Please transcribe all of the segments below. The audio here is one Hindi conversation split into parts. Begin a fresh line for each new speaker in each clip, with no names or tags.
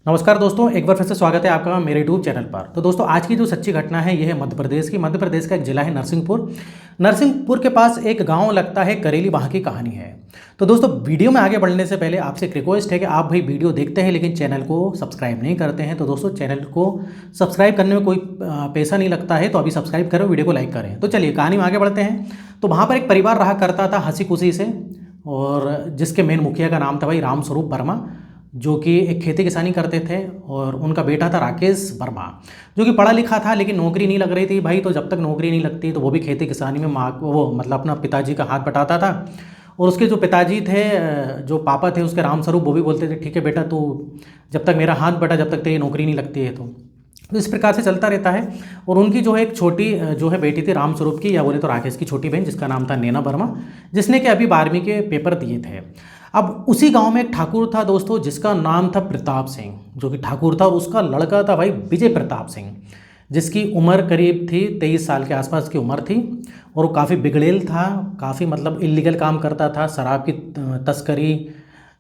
नमस्कार दोस्तों, एक बार फिर से स्वागत है आपका मेरे यूट्यूब चैनल पर। तो दोस्तों, आज की जो सच्ची घटना है ये है मध्य प्रदेश की। मध्य प्रदेश का एक ज़िला है नरसिंहपुर। नरसिंहपुर के पास एक गांव लगता है, करेली, वहाँ की कहानी है। तो दोस्तों, वीडियो में आगे बढ़ने से पहले आपसे एक रिक्वेस्ट है कि आप भाई वीडियो देखते हैं लेकिन चैनल को सब्सक्राइब नहीं करते हैं। तो दोस्तों, चैनल को सब्सक्राइब करने में कोई पैसा नहीं लगता है, तो अभी सब्सक्राइब करें, वीडियो को लाइक करें। तो चलिए कहानी में आगे बढ़ते हैं। तो वहाँ पर एक परिवार रहा करता था हंसी खुशी से, और जिसके मेन मुखिया का नाम था भाई रामस्वरूप वर्मा, जो कि एक खेती किसानी करते थे। और उनका बेटा था राकेश वर्मा, जो कि पढ़ा लिखा था लेकिन नौकरी नहीं लग रही थी भाई। तो जब तक नौकरी नहीं लगती तो वो भी खेती किसानी में माँ वो मतलब अपना पिताजी का हाथ बटाता था। और उसके जो पिताजी थे, जो पापा थे उसके रामस्वरूप, वो भी बोलते थे ठीक है बेटा, तू जब तक मेरा हाथ बटा, जब तक तेरी नौकरी नहीं लगती है। तो इस प्रकार से चलता रहता है। और उनकी जो है एक छोटी जो है बेटी थी रामस्वरूप की, या बोले तो राकेश की छोटी बहन, जिसका नाम था नैना वर्मा, जिसने कि अभी 12वीं के पेपर दिए थे। अब उसी गांव में एक ठाकुर था दोस्तों, जिसका नाम था प्रताप सिंह, जो कि ठाकुर था। और उसका लड़का था भाई विजय प्रताप सिंह, जिसकी उम्र करीब थी 23 साल के आसपास की उम्र थी। और वो काफ़ी बिगड़ेल था, काफ़ी मतलब इलीगल काम करता था, शराब की तस्करी,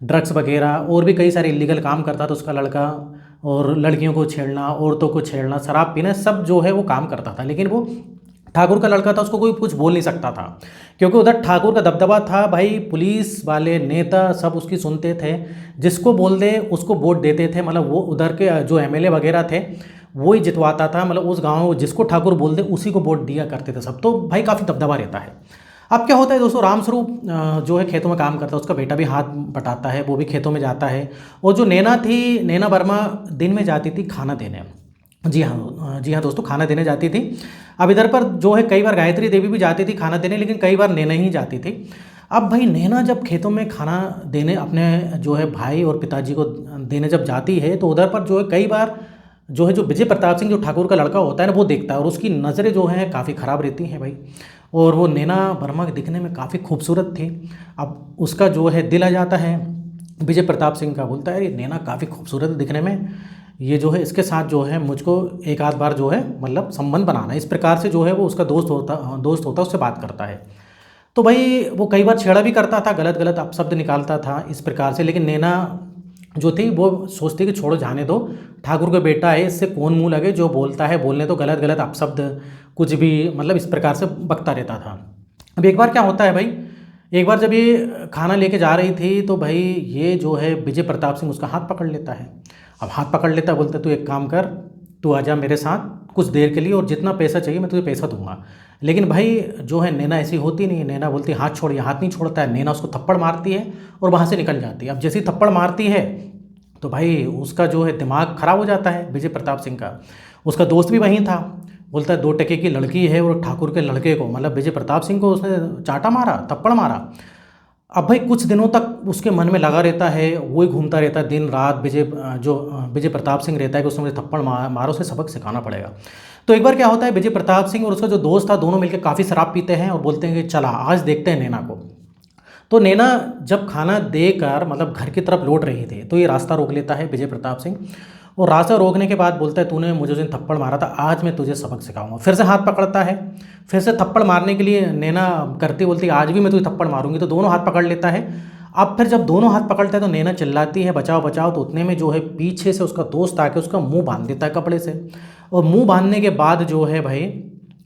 ड्रग्स वगैरह, और भी कई सारे इलीगल काम करता था उसका लड़का। और लड़कियों को छेड़ना, औरतों को छेड़ना, शराब पीना, सब जो है वो काम करता था। लेकिन वो ठाकुर का लड़का था, उसको कोई कुछ बोल नहीं सकता था, क्योंकि उधर ठाकुर का दबदबा था भाई। पुलिस वाले, नेता सब उसकी सुनते थे, जिसको बोल दे उसको वोट देते थे। मतलब वो उधर के जो एमएलए वगैरह थे वो ही जितवाता था। मतलब उस गांव में जिसको ठाकुर बोल दे उसी को वोट दिया करते थे सब। तो भाई काफ़ी दबदबा रहता है। अब क्या होता है दोस्तों, रामस्वरूप जो है खेतों में काम करता है, उसका बेटा भी हाथ बटाता है, वो भी खेतों में जाता है। और जो नैना थी, नैना वर्मा, दिन में जाती थी खाना देने। जी हाँ, जी हाँ दोस्तों, खाना देने जाती थी। अब इधर पर जो है कई बार गायत्री देवी भी जाती थी खाना देने, लेकिन कई बार नैना ही जाती थी। अब भाई नैना जब खेतों में खाना देने अपने जो है भाई और पिताजी को देने जब जाती है, तो उधर पर जो है कई बार जो है जो विजय प्रताप सिंह, जो ठाकुर का लड़का होता है ना, वो देखता है। और उसकी नज़रें जो हैं काफ़ी ख़राब रहती हैं भाई। और वो नैना वर्मा दिखने में काफ़ी खूबसूरत थी। अब उसका जो है दिल आ जाता है विजय प्रताप सिंह का, बोलता है ये नैना काफ़ी खूबसूरत है दिखने में, ये जो है इसके साथ जो है मुझको एक आध बार जो है मतलब संबंध बनाना है। इस प्रकार से जो है वो उसका दोस्त होता उससे बात करता है। तो भाई वो कई बार छेड़ा भी करता था, गलत गलत अपशब्द निकालता था इस प्रकार से। लेकिन नैना जो थी वो सोचती कि छोड़ो, जाने दो, ठाकुर का बेटा है, इससे कौन मुंह लगे, जो बोलता है बोलने तो, गलत गलत अपशब्द कुछ भी मतलब इस प्रकार से बकता रहता था। अब एक बार क्या होता है भाई, एक बार जब ये खाना लेके जा रही थी तो भाई ये जो है विजय प्रताप सिंह उसका हाथ पकड़ लेता है। अब हाथ पकड़ लेता है, बोलता तू एक काम कर, तू आजा मेरे साथ कुछ देर के लिए, और जितना पैसा चाहिए मैं तुझे पैसा दूंगा। लेकिन भाई जो है नैना ऐसी होती नहीं है। नैना बोलती हाथ छोड़, ये हाथ नहीं छोड़ता है। नैना उसको थप्पड़ मारती है और वहाँ से निकल जाती है। अब जैसे ही थप्पड़ मारती है तो भाई उसका जो है दिमाग खराब हो जाता है विजय प्रताप सिंह का। उसका दोस्त भी वहीं था, बोलता है 2 टके की लड़की है और ठाकुर के लड़के को मतलब विजय प्रताप सिंह को उसने चाटा मारा, थप्पड़ मारा। अब भाई कुछ दिनों तक उसके मन में लगा रहता है, वही घूमता रहता है दिन रात। विजय प्रताप सिंह रहता है कि उसने मुझे थप्पड़ मारो, उसे सबक सिखाना पड़ेगा। तो एक बार क्या होता है, विजय प्रताप सिंह और उसका जो दोस्त था दोनों मिलकर काफ़ी शराब पीते हैं और बोलते हैं कि चला आज देखते हैं नैना को। तो नैना जब खाना देकर मतलब घर की तरफ लौट रही थी, तो ये रास्ता रोक लेता है विजय प्रताप सिंह। और रास्ता रोकने के बाद बोलता है तूने मुझे उस दिन थप्पड़ मारा था, आज मैं तुझे सबक सिखाऊंगा। फिर से हाथ पकड़ता है, फिर से थप्पड़ मारने के लिए नैना करती, बोलती आज भी मैं तुझे थप्पड़ मारूंगी। तो दोनों हाथ पकड़ लेता है। अब फिर जब दोनों हाथ पकड़ता है तो नैना चिल्लाती है बचाओ बचाओ। तो उतने में जो है पीछे से उसका दोस्त आके उसका मुंह बांध देता है कपड़े से। और मुंह बांधने के बाद जो है भाई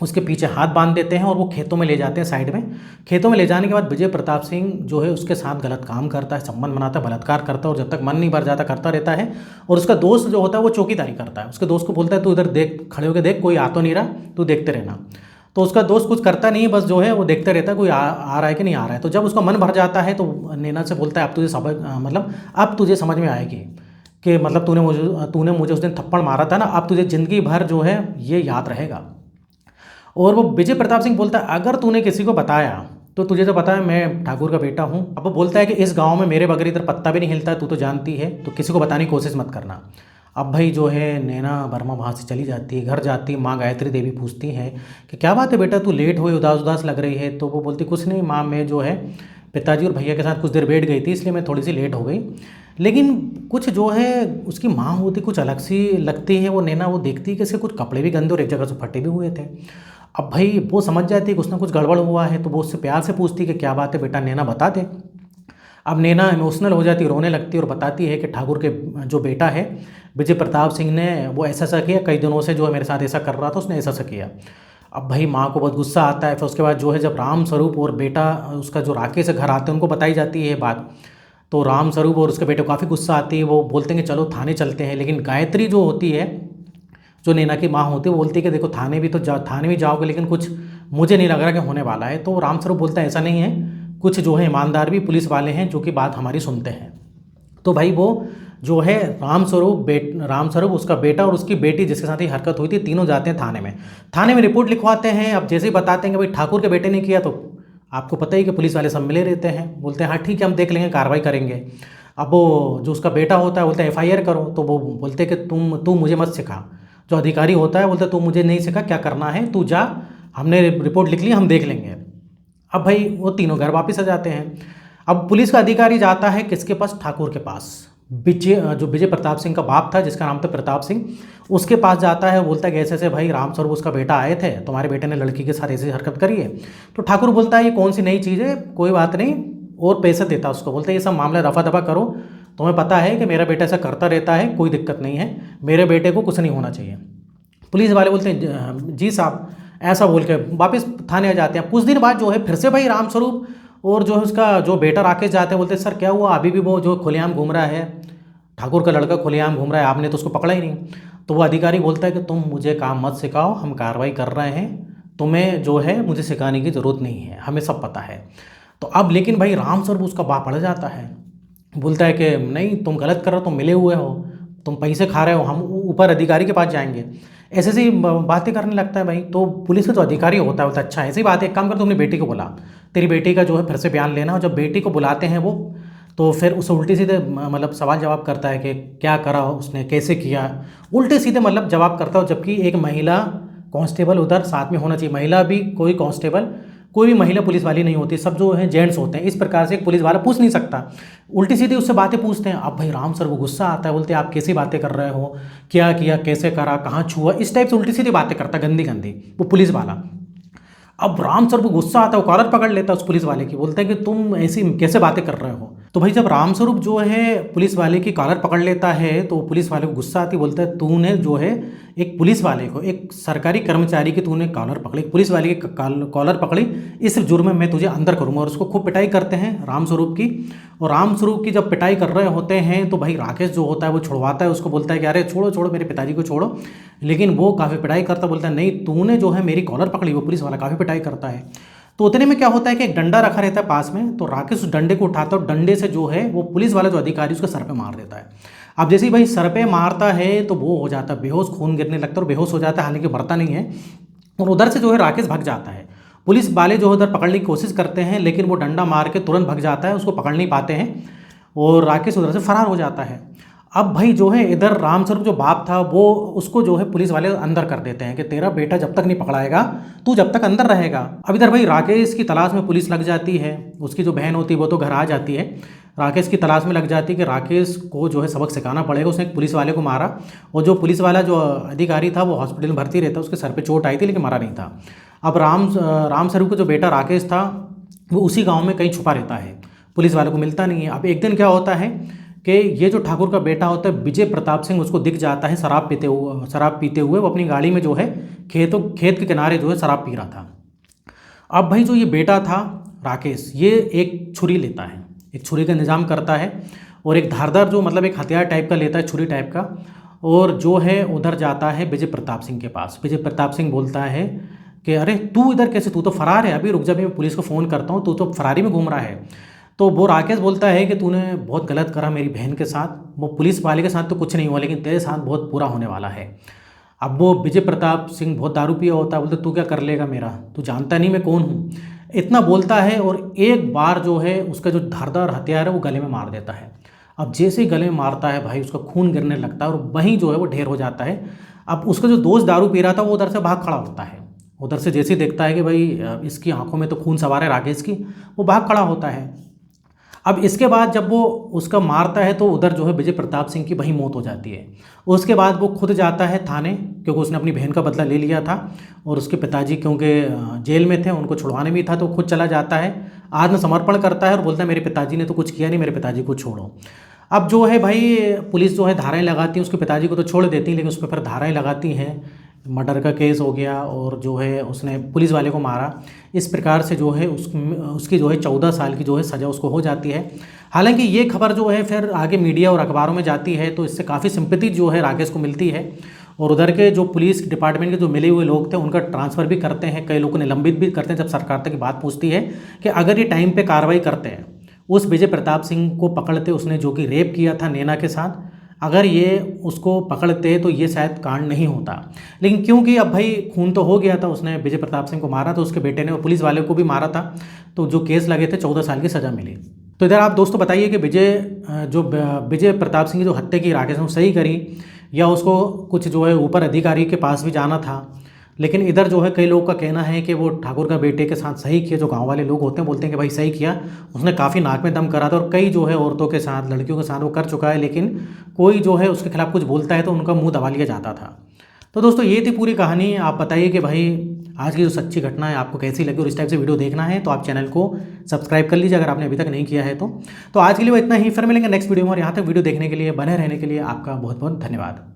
उसके पीछे हाथ बांध देते हैं और वो खेतों में ले जाते हैं साइड में। खेतों में ले जाने के बाद विजय प्रताप सिंह जो है उसके साथ गलत काम करता है, संबंध बनाता है, बलात्कार करता है, और जब तक मन नहीं भर जाता करता रहता है। और उसका दोस्त जो होता है वो चौकीदारी करता है। उसके दोस्त को बोलता है तू इधर देख, खड़े होकर देख, कोई आ तो नहीं रहा, तू देखते रहना। तो उसका दोस्त कुछ करता नहीं, बस जो है वो देखते रहता है कोई आ रहा है कि नहीं आ रहा है। तो जब उसका मन भर जाता है तो नैना से बोलता है अब तुझे सबक मतलब अब तुझे समझ में आएगी कि मतलब तूने मुझे उस दिन थप्पड़ मारा था ना, अब तुझे ज़िंदगी भर जो है ये याद रहेगा। और वो विजय प्रताप सिंह बोलता है अगर तूने किसी को बताया तो तुझे तो पता है मैं ठाकुर का बेटा हूँ। अब वो बोलता है कि इस गांव में मेरे बगैर इधर पत्ता भी नहीं हिलता है, तू तो जानती है, तो किसी को बताने की कोशिश मत करना। अब भाई जो है नैना वर्मा वहाँ से चली जाती है, घर जाती है। माँ गायत्री देवी पूछती हैं कि क्या बात है बेटा, तू लेट हुई, उदास उदास लग रही है। तो वो बोलती कुछ नहीं माँ, मैं जो है पिताजी और भैया के साथ कुछ देर बैठ गई थी, इसलिए मैं थोड़ी सी लेट हो गई। लेकिन कुछ जो है उसकी माँ होती कुछ अलग सी लगती है वो नैना। वो देखती है कि इसके कुछ कपड़े भी गंदे और एक जगह से फटे भी हुए थे। अब भाई वो समझ जाती है कि कुछ ना कुछ गड़बड़ हुआ है, तो वो उससे प्यार से पूछती है कि क्या बात है बेटा, नैना बता दे। अब नैना इमोशनल हो जाती है, रोने लगती है और बताती है कि ठाकुर के जो बेटा है विजय प्रताप सिंह ने वो ऐसा किया, कई दिनों से जो है मेरे साथ ऐसा कर रहा था, उसने ऐसा किया। अब भाई माँ को बहुत गुस्सा आता है। फिर उसके बाद जो है जब राम स्वरूप और बेटा उसका जो राकेश से घर आते हैं, उनको बताई जाती है ये बात, तो राम स्वरूप और उसके बेटे को काफ़ी गुस्सा आती है। वो बोलते हैं कि चलो थाने चलते हैं, लेकिन गायत्री जो होती है, जो नैना की माँ होती है, वो बोलती है कि देखो थाने भी जाओगे, लेकिन कुछ मुझे नहीं लग रहा कि होने वाला है। तो राम स्वरूप बोलता है ऐसा नहीं है, कुछ जो है ईमानदार भी पुलिस वाले हैं जो कि बात हमारी सुनते हैं। तो भाई वो जो है राम स्वरूप, उसका बेटा और उसकी बेटी जिसके साथ ही हरकत हुई थी, तीनों जाते हैं थाने में रिपोर्ट लिखवाते हैं। अब जैसे ही बताते हैं कि भाई ठाकुर के बेटे ने किया, तो आपको पता ही कि पुलिस वाले सब मिले रहते हैं, बोलते हैं हाँ ठीक है हम देख लेंगे, कार्रवाई करेंगे। अब वो जो उसका बेटा होता है बोलता है FIR करो, तो वो बोलते हैं कि तू मुझे मत सिखा। जो अधिकारी होता है बोलता है तू मुझे नहीं सिखा, क्या करना है तू जा, हमने रिपोर्ट लिख ली, हम देख लेंगे। अब भाई वो तीनों घर वापस आ जाते हैं। अब पुलिस का अधिकारी जाता है किसके पास? ठाकुर के पास। विजय प्रताप सिंह का बाप था जिसका नाम था प्रताप सिंह, उसके पास जाता है। बोलता है कि ऐसे ऐसे भाई राम स्वरूप उसका बेटा आए थे, तुम्हारे बेटे ने लड़की के साथ ऐसी हरकत करी है। तो ठाकुर बोलता है ये कौन सी नई चीज़ है, कोई बात नहीं, और पैसे देता उसको। बोलता है ये सब मामला रफा दफा करो, तुम्हें पता है कि मेरा बेटा ऐसा करता रहता है, कोई दिक्कत नहीं है, मेरे बेटे को कुछ नहीं होना चाहिए। पुलिस वाले बोलते हैं जी साहब, ऐसा बोल के वापस थाने आ जाते हैं। कुछ दिन बाद जो है फिर से भाई राम स्वरूप और जो है उसका जो बेटा राकेश जाते हैं, बोलते हैं सर क्या हुआ, अभी भी वो जो खुलेआम घूम रहा है, ठाकुर का लड़का खुलेआम घूम रहा है, आपने तो उसको पकड़ा ही नहीं। तो वो अधिकारी बोलता है कि तुम मुझे काम मत सिखाओ, हम कार्रवाई कर रहे हैं, तुम्हें जो है मुझे सिखाने की ज़रूरत नहीं है, हमें सब पता है। तो अब लेकिन भाई राम स्वरूप उसका बाप पड़ जाता है, बोलता है कि नहीं तुम गलत कर रहे हो, तुम मिले हुए हो, तुम पैसे खा रहे हो, हम ऊपर अधिकारी के पास जाएंगे, ऐसे ऐसी बातें करने लगता है भाई। तो पुलिस का जो अधिकारी होता है बोलता है अच्छा ऐसी बात है, एक काम कर, तुमने बेटी को बुला, तेरी बेटी का जो है फिर से बयान लेना। और जब बेटी को बुलाते हैं वो, तो फिर उसे उल्टे सीधे मतलब सवाल जवाब करता है कि क्या करा उसने, कैसे किया, उल्टे सीधे मतलब जवाब करता हो। जबकि एक महिला कांस्टेबल उधर साथ में होना चाहिए, महिला भी कोई कांस्टेबल, कोई भी महिला पुलिस वाली नहीं होती, सब जो है जेंट्स होते हैं। इस प्रकार से एक पुलिस वाला पूछ नहीं सकता, उल्टी सीधी उससे बातें पूछते हैं। अब भाई राम सर को गुस्सा आता है, बोलते हैं आप कैसी बातें कर रहे हो, क्या किया, कैसे करा, कहाँ छुआ, इस टाइप से उल्टी सीधी बातें करता, गंदी गंदी वो पुलिस वाला। अब राम सर को गुस्सा आता है, वो कॉलर पकड़ लेता है उस पुलिस वाले की, बोलता है कि तुम ऐसी कैसे बातें कर रहे हो। तो भाई जब राम स्वरूप जो है पुलिस वाले की कॉलर पकड़ लेता है, तो पुलिस वाले को गुस्सा आती, बोलता है तूने जो है एक पुलिस वाले को, एक सरकारी कर्मचारी की तूने कॉलर पकड़ी, पुलिस वाले की कॉलर पकड़ी, इस जुर्म में मैं तुझे अंदर करूँगा। और उसको खूब पिटाई करते हैं राम स्वरूप की। और राम स्वरूप की जब पिटाई कर रहे होते हैं, तो भाई राकेश जो होता है वो छुड़वाता है उसको, बोलता है कि अरे छोड़ो छोड़ो मेरे पिताजी को छोड़ो। लेकिन वो काफ़ी पिटाई करता, बोलता है नहीं तूने जो है मेरी कॉलर पकड़ी। वो पुलिस वाला काफ़ी पिटाई करता है। तो उतने में क्या होता है कि एक डंडा रखा रहता है पास में, तो राकेश उस डंडे को उठाता है और डंडे से जो है वो पुलिस वाला जो अधिकारी उसके सर पे मार देता है। अब जैसे ही भाई सर पे मारता है तो वो हो जाता है बेहोश, खून गिरने लगता है और बेहोश हो जाता है, हालांकि मरता नहीं है। और उधर से जो है राकेश भाग जाता है। पुलिस वाले जो है उधर पकड़ने की कोशिश करते हैं, लेकिन वो डंडा मार के तुरंत भाग जाता है, उसको पकड़ नहीं पाते हैं और राकेश उधर से फरार हो जाता है। अब भाई जो है इधर रामस्वरूप जो बाप था वो उसको जो है पुलिस वाले अंदर कर देते हैं कि तेरा बेटा जब तक नहीं पकड़ाएगा तू जब तक अंदर रहेगा। अब इधर भाई राकेश की तलाश में पुलिस लग जाती है, उसकी जो बहन होती है वो तो घर आ जाती है, राकेश की तलाश में लग जाती है कि राकेश को जो है सबक सिखाना पड़ेगा, उसने एक पुलिस वाले को मारा। और जो पुलिस वाला जो अधिकारी था वो हॉस्पिटल में भर्ती रहता, उसके सर पर चोट आई थी लेकिन मरा नहीं था। अब रामस्वरूप का जो बेटा राकेश था वो उसी गाँव में कहीं छुपा रहता है, पुलिस वाले को मिलता नहीं है। अब एक दिन क्या होता है कि ये जो ठाकुर का बेटा होता है विजय प्रताप सिंह, उसको दिख जाता है शराब पीते हुए वो अपनी गाड़ी में जो है खेत के किनारे जो है शराब पी रहा था। अब भाई जो ये बेटा था राकेश, ये एक छुरी लेता है, एक छुरी का इंतजाम करता है और एक धारदार जो मतलब एक हथियार टाइप का लेता है, छुरी टाइप का, और जो है उधर जाता है विजय प्रताप सिंह के पास। विजय प्रताप सिंह बोलता है कि अरे तू इधर कैसे, तू तो फरार है, अभी रुक जा, मैं पुलिस को फ़ोन करता हूँ, तू तो फरारी में घूम रहा है। तो वो राकेश बोलता है कि तूने बहुत गलत करा मेरी बहन के साथ, वो पुलिस वाले के साथ तो कुछ नहीं हुआ लेकिन तेरे साथ बहुत बुरा होने वाला है। अब वो विजय प्रताप सिंह बहुत दारू पिया होता है, बोलते तू क्या कर लेगा मेरा, तू जानता नहीं मैं कौन हूँ, इतना बोलता है। और एक बार जो है उसका जो धारदार हथियार है वो गले में मार देता है। अब जैसे ही गले में मारता है भाई उसका खून गिरने लगता है और वहीं जो है वो ढेर हो जाता है। अब उसका जो दोस्त दारू पी रहा था वो उधर से भाग खड़ा होता है, उधर से जैसे ही देखता है कि भाई इसकी आंखों में तो खून सवार है राकेश की, वो भाग खड़ा होता है। अब इसके बाद जब वो उसका मारता है तो उधर जो है विजय प्रताप सिंह की वहीं मौत हो जाती है। उसके बाद वो खुद जाता है थाने, क्योंकि उसने अपनी बहन का बदला ले लिया था और उसके पिताजी क्योंकि जेल में थे उनको छुड़वाने भी था, तो खुद चला जाता है आत्मसमर्पण करता है और बोलता है मेरे पिताजी ने तो कुछ किया नहीं, मेरे पिताजी को छोड़ो। अब जो है भाई पुलिस जो है धाराएं लगाती है, उसके पिताजी को तो छोड़ देती है, लेकिन उस पर फिर धाराएं लगाती हैं, मर्डर का केस हो गया और जो है उसने पुलिस वाले को मारा। इस प्रकार से जो है उसकी जो है 14 साल की जो है सज़ा उसको हो जाती है। हालांकि ये खबर जो है फिर आगे मीडिया और अखबारों में जाती है, तो इससे काफ़ी सिंपैथी जो है राकेश को मिलती है और उधर के जो पुलिस डिपार्टमेंट के जो मिले हुए लोग थे उनका ट्रांसफ़र भी करते हैं, कई लोगों को निलंबित भी करते हैं। जब सरकार तक की बात पहुँचती है कि अगर ये टाइम पे कार्रवाई करते हैं, उस विजय प्रताप सिंह को पकड़ते, उसने जो कि रेप किया था नैना के साथ, अगर ये उसको पकड़ते तो ये शायद कांड नहीं होता। लेकिन क्योंकि अब भाई खून तो हो गया था, उसने विजय प्रताप सिंह को मारा, तो उसके बेटे ने और पुलिस वाले को भी मारा था, तो जो केस लगे थे 14 साल की सज़ा मिली। तो इधर आप दोस्तों बताइए कि विजय प्रताप सिंह की जो हत्या की राकेश ने वो सही करी, या उसको कुछ जो है ऊपर अधिकारी के पास भी जाना था। लेकिन इधर जो है कई लोगों का कहना है कि वो ठाकुर का बेटे के साथ सही किया। जो गांव वाले लोग होते हैं बोलते हैं कि भाई सही किया, उसने काफ़ी नाक में दम करा था और कई जो है औरतों के साथ, लड़कियों के साथ वो कर चुका है, लेकिन कोई जो है उसके खिलाफ कुछ बोलता है तो उनका मुंह दबा लिया जाता था। तो दोस्तों ये थी पूरी कहानी। आप बताइए कि भाई आज की जो सच्ची घटना है आपको कैसी लगी, और इस टाइप से वीडियो देखना है तो आप चैनल को सब्सक्राइब कर लीजिए अगर आपने अभी तक नहीं किया है तो। आज के लिए वो इतना ही, फिर मिलेंगे नेक्स्ट वीडियो में। और यहाँ तक वीडियो देखने के लिए, बने रहने के लिए आपका बहुत बहुत धन्यवाद।